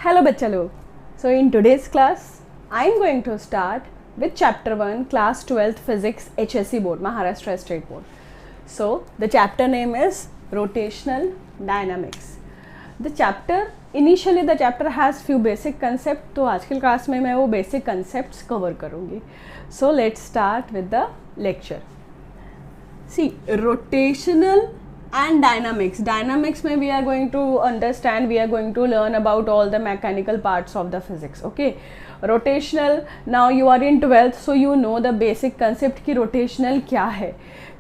Hello बच्चा लोग. So in today's class I am going to start with chapter 1 class 12th physics HSC board Maharashtra state board. So the chapter name is rotational dynamics. The chapter has few basic concepts. तो आज की class में मैं वो basic concepts cover करूँगी. So let's start with the lecture. See, rotational and dynamics में we are going to understand, we are going to learn about all the mechanical parts of the physics. Okay, rotational, now you are in 12th, so you know the basic concept कि rotational क्या है.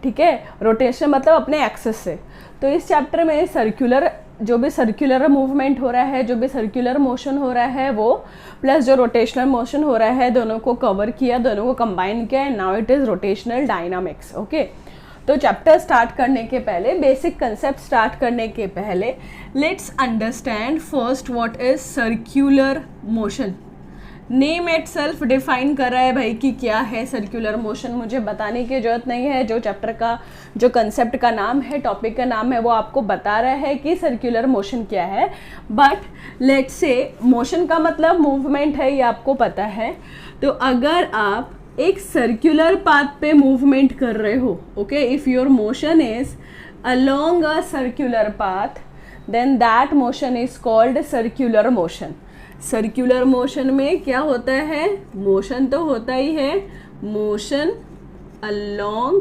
ठीक है, rotational मतलब अपने access से. तो इस चैप्टर में सर्कुलर, जो भी सर्कुलर मूवमेंट हो रहा है, जो भी सर्कुलर मोशन हो रहा है वो, प्लस जो रोटेशनल मोशन हो रहा है, दोनों को कवर किया, दोनों को कंबाइन किया. Now it is rotational dynamics. Okay, तो चैप्टर स्टार्ट करने के पहले, बेसिक कंसेप्ट स्टार्ट करने के पहले, let's understand first what is circular motion. Name itself define कर रहा है भाई कि क्या है सर्कुलर मोशन. मुझे बताने की जरूरत नहीं है, जो चैप्टर का जो कंसेप्ट का नाम है, टॉपिक का नाम है, वो आपको बता रहा है कि सर्कुलर मोशन क्या है. बट लेट्स से मोशन का मतलब मूवमेंट है, ये आपको पता है. तो अगर आप एक सर्कुलर पाथ पे मूवमेंट कर रहे हो, okay, if your motion is along a circular path, then that motion is called circular motion. Circular motion में क्या होता है? मोशन तो होता ही है, मोशन अलोंग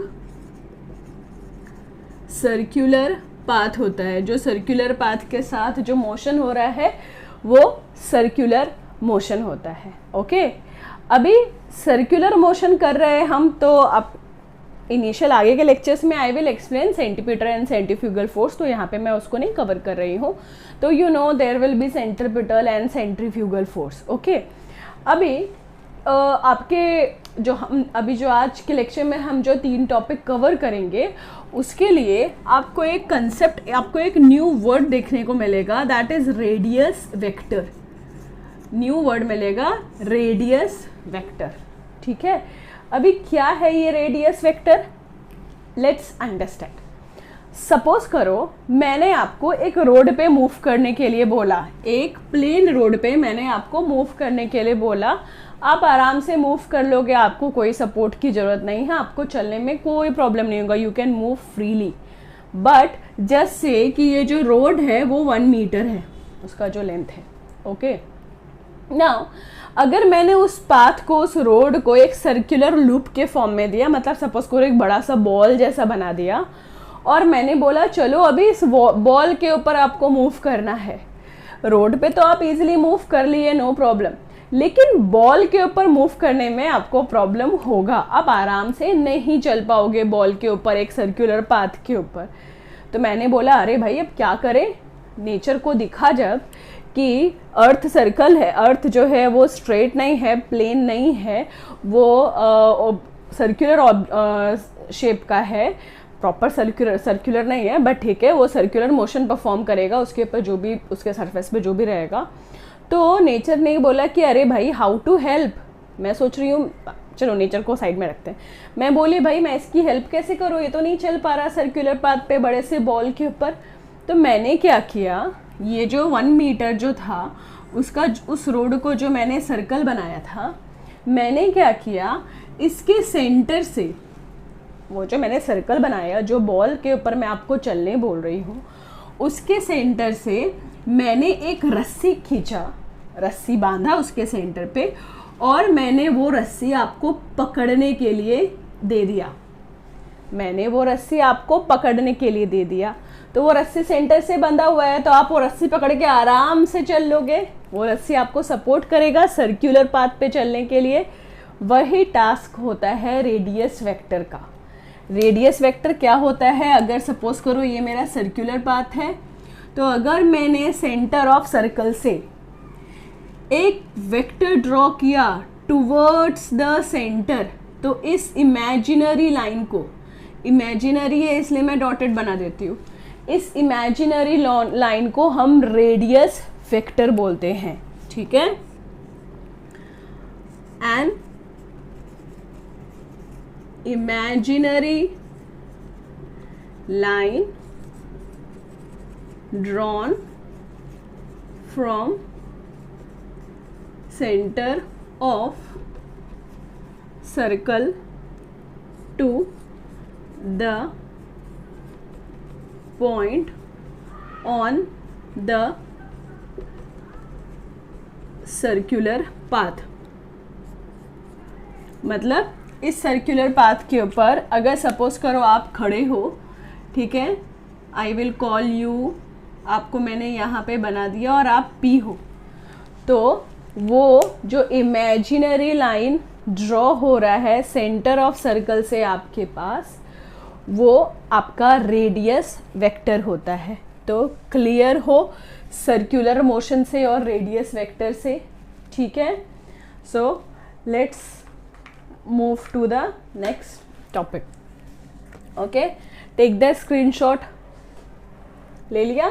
सर्कुलर पाथ होता है. जो सर्कुलर पाथ के साथ जो मोशन हो रहा है वो सर्कुलर मोशन होता है. ओके, अभी सर्कुलर मोशन कर रहे हैं हम, तो अब इनिशियल आगे के लेक्चर्स में I will explain centripetal and centrifugal force, तो यहाँ पे मैं उसको नहीं कवर कर रही हूँ. तो you know there will be centripetal and centrifugal force. Okay, अभी आपके जो आज के लेक्चर में हम जो 3 टॉपिक कवर करेंगे, उसके लिए आपको एक कंसेप्ट, आपको एक न्यू वर्ड देखने को मिलेगा, that is radius vector. New word मिलेगा, रेडियस वेक्टर. ठीक है, अभी क्या है ये radius vector? Let's understand. Suppose करो मैंने आपको एक रोड पे मूव करने के लिए बोला, एक प्लेन रोड पे मैंने आपको मूव करने के लिए बोला. आप आराम से मूव कर लोगे, आपको कोई सपोर्ट की ज़रूरत नहीं है, आपको चलने में कोई प्रॉब्लम नहीं होगा, you can move freely. But just say कि ये जो रोड है वो 1 मीटर है, उसका जो लेंथ है. ओके, नाउ अगर मैंने उस पाथ को, उस रोड को एक सर्कुलर लूप के फॉर्म में दिया, मतलब सपोज करो एक बड़ा सा बॉल जैसा बना दिया, और मैंने बोला चलो अभी इस बॉल के ऊपर आपको मूव करना है. रोड पे तो आप इजीली मूव कर लिए, नो प्रॉब्लम, लेकिन बॉल के ऊपर मूव करने में आपको प्रॉब्लम होगा. आप आराम से नहीं चल पाओगे बॉल के ऊपर, एक सर्कुलर पाथ के ऊपर. तो मैंने बोला अरे भाई अब क्या करें, नेचर को दिखा जब कि अर्थ सर्कल है, अर्थ जो है वो स्ट्रेट नहीं है, प्लेन नहीं है, वो सर्कुलर शेप का है, प्रॉपर सर्कुलर नहीं है, बट ठीक है, वो सर्कुलर मोशन परफॉर्म करेगा उसके ऊपर, जो भी उसके सरफेस पे जो भी रहेगा. तो नेचर ने बोला कि अरे भाई हाउ टू हेल्प. मैं सोच रही हूँ चलो नेचर को साइड में रखते हैं. मैं बोली भाई मैं इसकी हेल्प कैसे करूँ, ये तो नहीं चल पा रहा सर्कुलर पाथ पे बड़े से बॉल के ऊपर. तो मैंने क्या किया, ये जो 1 मीटर जो था उसका, उस रोड को जो मैंने सर्कल बनाया था, मैंने क्या किया, इसके सेंटर से, वो जो मैंने सर्कल बनाया, जो बॉल के ऊपर मैं आपको चलने बोल रही हूँ, उसके सेंटर से मैंने एक रस्सी खींचा, रस्सी बांधा उसके सेंटर पे, और मैंने वो रस्सी आपको पकड़ने के लिए दे दिया. मैंने वो रस्सी आपको पकड़ने के लिए दे दिया. तो वो रस्सी सेंटर से बंधा हुआ है, तो आप वो रस्सी पकड़ के आराम से चल लोगे. वो रस्सी आपको सपोर्ट करेगा सर्कुलर पाथ पे चलने के लिए. वही टास्क होता है रेडियस वेक्टर का. रेडियस वेक्टर क्या होता है, अगर सपोज करो ये मेरा सर्कुलर पाथ है, तो अगर मैंने सेंटर ऑफ सर्कल से एक वेक्टर ड्रॉ किया टुवर्ड्स द सेंटर, तो इस इमेजिनरी लाइन को, इमेजिनरी है इसलिए मैं डॉटेड बना देती हूँ, इस इमेजिनरी लाइन को हम रेडियस वेक्टर बोलते हैं. ठीक है, and imaginary line drawn from centre of circle to the point on the circular path. मतलब इस सर्कुलर पाथ के ऊपर अगर सपोज करो आप खड़े हो, ठीक है, आई विल कॉल यू, आपको मैंने यहाँ पे बना दिया और आप पी हो, तो वो जो इमेजिनरी लाइन ड्रॉ हो रहा है सेंटर ऑफ सर्कल से आपके पास, वो आपका रेडियस वेक्टर होता है। तो क्लियर हो सर्कुलर मोशन से और रेडियस वेक्टर से, ठीक है। So let's move to the next topic. Okay, take the screenshot. ले लिया?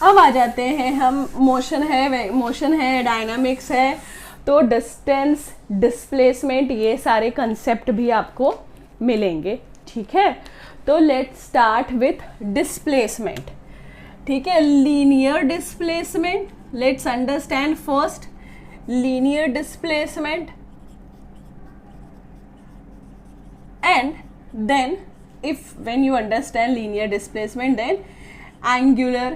अब आ जाते हैं हम, मोशन है, डायनामिक्स है, तो डिस्टेंस, डिस्प्लेसमेंट, ये सारे कंसेप्ट भी आपको मिलेंगे, ठीक है। तो लेट्स स्टार्ट विथ डिस्प्लेसमेंट, ठीक है। Linear displacement, let's understand first linear displacement and then when you understand linear displacement, then angular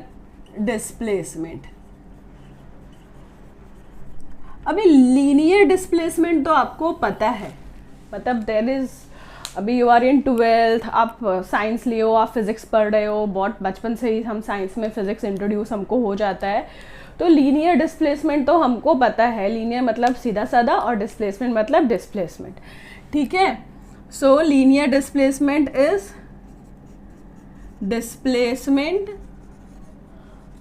displacement। अभी लीनियर डिस्प्लेसमेंट तो आपको पता है, मतलब देयर इज, अभी यू आर इन 12th, आप साइंस लिए हो, आप फिजिक्स पढ़ रहे हो, बहुत बचपन से ही हम साइंस में फिजिक्स इंट्रोड्यूस हमको हो जाता है। तो लीनियर डिस्प्लेसमेंट तो हमको पता है, लीनियर मतलब सीधा साधा और डिस्प्लेसमेंट मतलब डिस्प्लेसमेंट, ठीक है। So linear displacement is displacement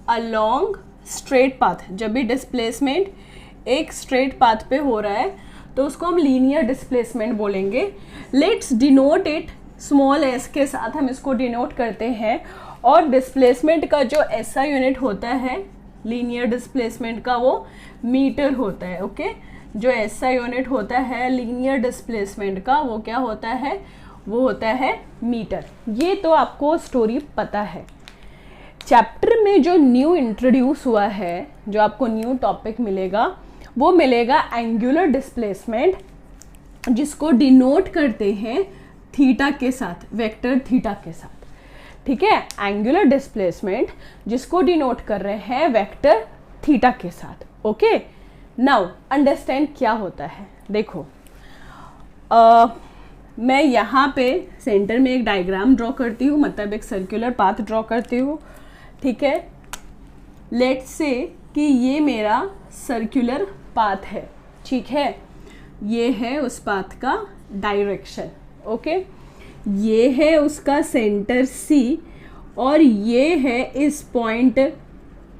along straight path। जब भी displacement एक straight path पे हो रहा है तो उसको हम linear displacement बोलेंगे। Let's denote it small s के साथ हम इसको denote करते हैं। और displacement का जो SI यूनिट होता है linear displacement का, वो मीटर होता है, ओके। जो SI यूनिट होता है लीनियर डिस्प्लेसमेंट का, वो क्या होता है, वो होता है मीटर। ये तो आपको स्टोरी पता है। चैप्टर में जो न्यू इंट्रोड्यूस हुआ है, जो आपको न्यू टॉपिक मिलेगा, वो मिलेगा एंगुलर डिस्प्लेसमेंट, जिसको डिनोट करते हैं थीटा के साथ, वेक्टर थीटा के साथ, ठीक है। एंगुलर डिस्प्लेसमेंट जिसको डिनोट कर रहे हैं वेक्टर थीटा के साथ, ओके। नाउ अंडरस्टैंड क्या होता है। देखो, मैं यहाँ पे सेंटर में एक डायग्राम ड्रॉ करती हूँ, मतलब एक सर्कुलर पाथ ड्रॉ करती हूँ, ठीक है। लेट्स से कि ये मेरा सर्कुलर पाथ है, ठीक है। ये है उस पाथ का डायरेक्शन, ओके। ये है उसका सेंटर C और ये है इस पॉइंट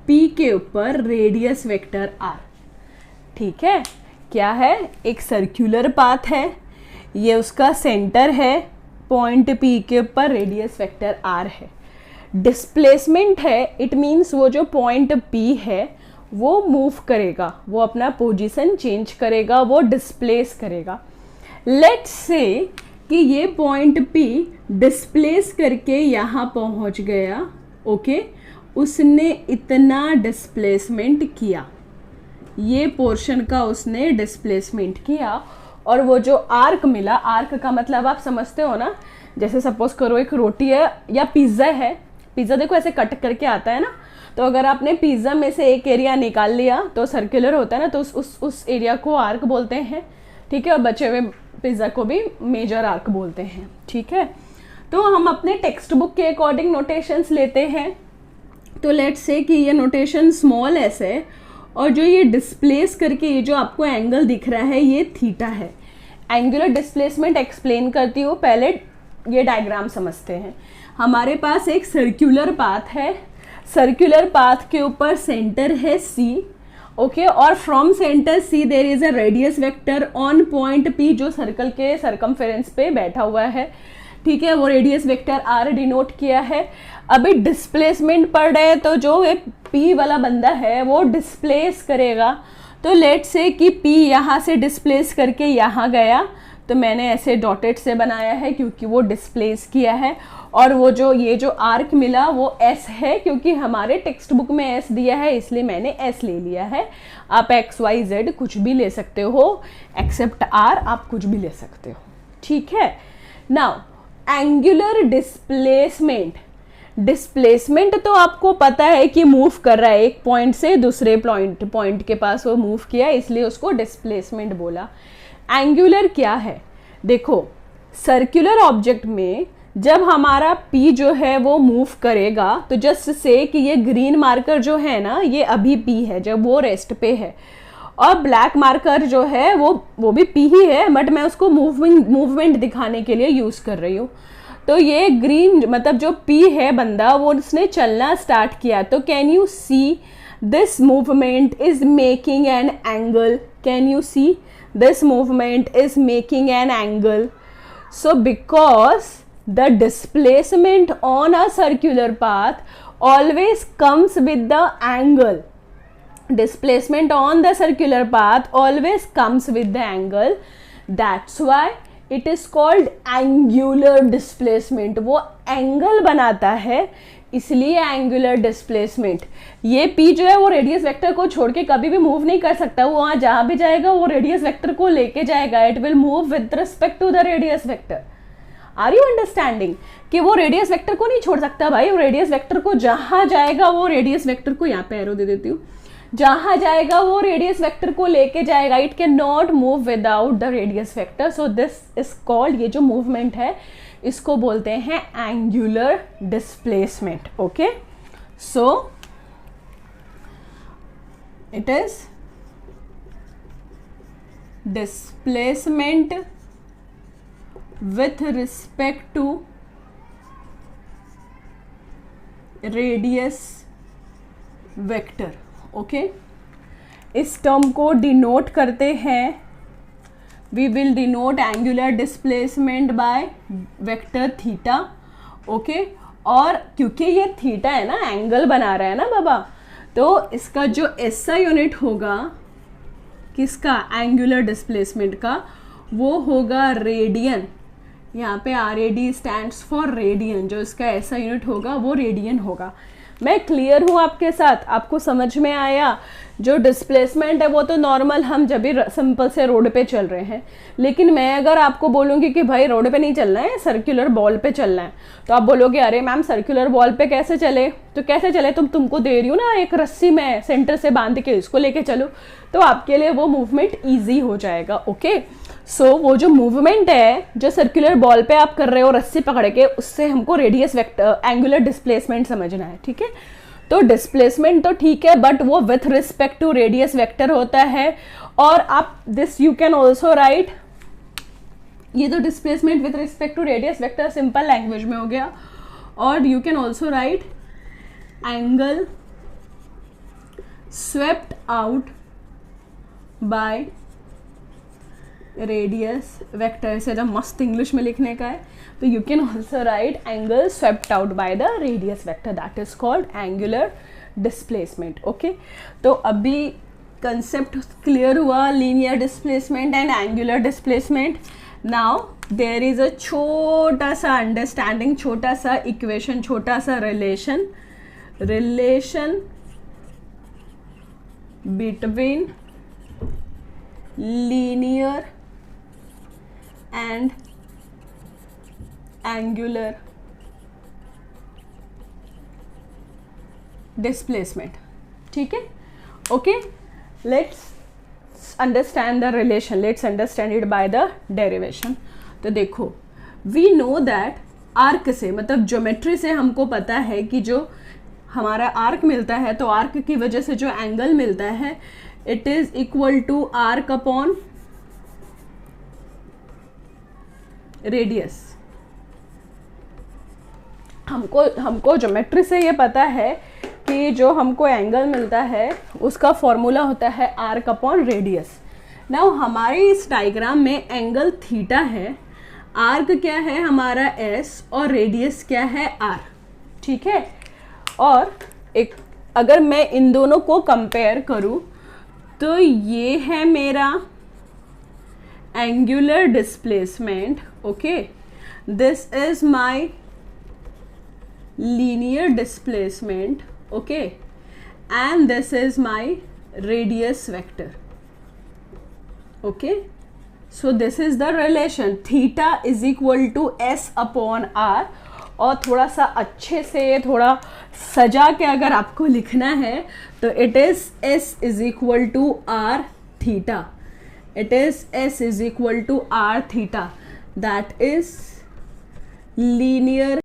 P के ऊपर रेडियस वेक्टर R, ठीक है। क्या है, एक सर्कुलर पाथ है, ये उसका सेंटर है, पॉइंट P के ऊपर रेडियस वेक्टर R है। डिस्प्लेसमेंट है, इट मीन्स वो जो पॉइंट P है वो मूव करेगा, वो अपना पोजीशन चेंज करेगा, वो डिस्प्लेस करेगा। लेट्स से कि ये पॉइंट P डिस्प्लेस करके यहाँ पहुँच गया, ओके। उसने इतना डिस्प्लेसमेंट किया, ये पोर्शन का उसने डिस्प्लेसमेंट किया, और वो जो आर्क मिला, आर्क का मतलब आप समझते हो ना, जैसे सपोज करो एक रोटी है या पिज़्ज़ा है, पिज़्ज़ा देखो ऐसे कट करके आता है ना, तो अगर आपने पिज़्ज़ा में से एक एरिया निकाल लिया तो सर्कुलर होता है ना, तो उस एरिया को आर्क बोलते हैं, ठीक है। और बचे हुए पिज़्ज़ा को भी मेजर आर्क बोलते हैं, ठीक है। तो हम अपने टेक्स्ट बुक के अकॉर्डिंग नोटेशंस लेते हैं। तो लेट्स से कि ये नोटेशन स्मॉल एस है, और जो ये डिस्प्लेस करके ये जो आपको एंगल दिख रहा है ये थीटा है। एंगुलर डिस्प्लेसमेंट एक्सप्लेन करती हूँ, पहले ये डायग्राम समझते हैं। हमारे पास एक सर्कुलर पाथ है, सर्कुलर पाथ के ऊपर सेंटर है C, ओके। और from centre C there is a radius vector on point P, जो सर्कल के सरकमफेरेंस पे बैठा हुआ है, ठीक है। वो रेडियस वेक्टर R डिनोट किया है। अभी डिस्प्लेसमेंट पढ़ रहे हैं, तो जो एक P वाला बंदा है वो डिस्प्लेस करेगा। तो लेट्स से कि P यहाँ से डिस्प्लेस करके यहाँ गया, तो मैंने ऐसे डॉटेड से बनाया है क्योंकि वो डिस्प्लेस किया है। और वो जो ये जो आर्क मिला वो एस है, क्योंकि हमारे टेक्स्ट बुक में एस दिया है इसलिए मैंने एस ले लिया है। आप एक्स वाई जेड कुछ भी ले सकते हो, एक्सेप्ट आर आप कुछ भी ले सकते हो, ठीक है। नाउ एंगुलर डिस्प्लेसमेंट, डिस्प्लेसमेंट तो आपको पता है कि मूव कर रहा है, एक पॉइंट से दूसरे पॉइंट के पास वो मूव किया, इसलिए उसको डिस्प्लेसमेंट बोला। एंगुलर क्या है, देखो सर्कुलर ऑब्जेक्ट में जब हमारा P जो है वो मूव करेगा, तो जस्ट से कि ये ग्रीन मार्कर जो है ना ये अभी P है जब वो रेस्ट पे है, और ब्लैक मार्कर जो है वो भी P ही है, बट मैं उसको मूवमेंट दिखाने के लिए यूज़ कर रही हूँ। तो ये ग्रीन मतलब जो P है बंदा वो उसने चलना स्टार्ट किया, तो can you see this movement is making an angle, can you see this movement is making an angle. So because the displacement on a circular path always comes with the angle, displacement on the circular path always comes with the angle, that's why it is called angular displacement. वो angle बनाता है इसलिए angular displacement. ये P जो है वो radius vector को छोड़ के कभी भी मूव नहीं कर सकता, वो वहाँ जहाँ भी जाएगा वो रेडियस वेक्टर को लेके जाएगा, it will move with respect to the radius vector. Are you understanding कि वो रेडियस वेक्टर को नहीं छोड़ सकता भाई, वो रेडियस वेक्टर को जहाँ जाएगा वो रेडियस वेक्टर को, यहाँ पे एरो दे देती हूँ, जहाँ जाएगा वो रेडियस वेक्टर को लेके जाएगा, it can not move without the radius vector. So this is called, ये जो मूवमेंट है इसको बोलते हैं angular displacement. Okay, so it is displacement with respect to radius vector. Okay, इस टर्म को डिनोट करते हैं, we will denote angular displacement by vector theta. Okay, और क्योंकि ये थीटा है ना, एंगल बना रहा है ना बाबा, तो इसका जो ऐसा यूनिट होगा किसका, एंगुलर डिस्प्लेसमेंट का, वो होगा रेडियन। यहाँ पे RAD स्टैंड्स फॉर रेडियन, जो इसका ऐसा यूनिट होगा वो रेडियन होगा। मैं क्लियर हूँ आपके साथ, आपको समझ में आया? जो डिस्प्लेसमेंट है वो तो नॉर्मल हम जब भी सिंपल से रोड पे चल रहे हैं, लेकिन मैं अगर आपको बोलूँगी कि भाई रोड पे नहीं चलना है, सर्कुलर बॉल पे चलना है, तो आप बोलोगे अरे मैम सर्कुलर बॉल पे कैसे चले, तो कैसे चले, तुमको दे रही हूँ ना एक रस्सी में सेंटर से बांध के इसको लेके चलो, तो आपके लिए वो मूवमेंट ईजी हो जाएगा। ओके, सो वो जो मूवमेंट है जो सर्कुलर बॉल पे आप कर रहे हो रस्सी पकड़ के, उससे हमको रेडियस वेक्टर एंगुलर डिस्प्लेसमेंट समझना है, ठीक है। तो डिस्प्लेसमेंट तो ठीक है, बट वो with respect to radius vector होता है। और आप this you can also write, ये तो displacement with respect to radius vector simple language में हो गया, और you can also write angle swept out by radius vector. से जब मस्त इंग्लिश में लिखने का है तो you can also write angle swept out by the radius vector, that is called angular displacement. Okay, तो अभी कंसेप्ट क्लियर हुआ, linear displacement and angular displacement. Now there is a छोटा सा अंडरस्टैंडिंग, छोटा सा इक्वेशन, छोटा सा relation between linear and angular displacement, ठीक है। Okay, let's understand the relation, let's understand it by the derivation. तो देखो, वी नो दैट आर्क से, मतलब ज्योमेट्री से हमको पता है कि जो हमारा आर्क मिलता है, तो आर्क की वजह से जो एंगल मिलता है it is equal to arc upon radius. हमको ज्योमेट्री से ये पता है कि जो हमको एंगल मिलता है उसका फॉर्मूला होता है आर्क अपॉन रेडियस। नाउ हमारे इस डायग्राम में एंगल थीटा है, आर्क क्या है हमारा एस, और रेडियस क्या है आर, ठीक है। और एक अगर मैं इन दोनों को कंपेयर करूं तो ये है मेरा angular displacement, okay, this is my linear displacement, okay, and this is my radius vector, okay. So this is the relation, theta is equal to s upon r. और थोड़ा सा अच्छे से थोड़ा सजा के अगर आपको लिखना है तो it is s is equal to r theta, it is s is equal to r theta, that is linear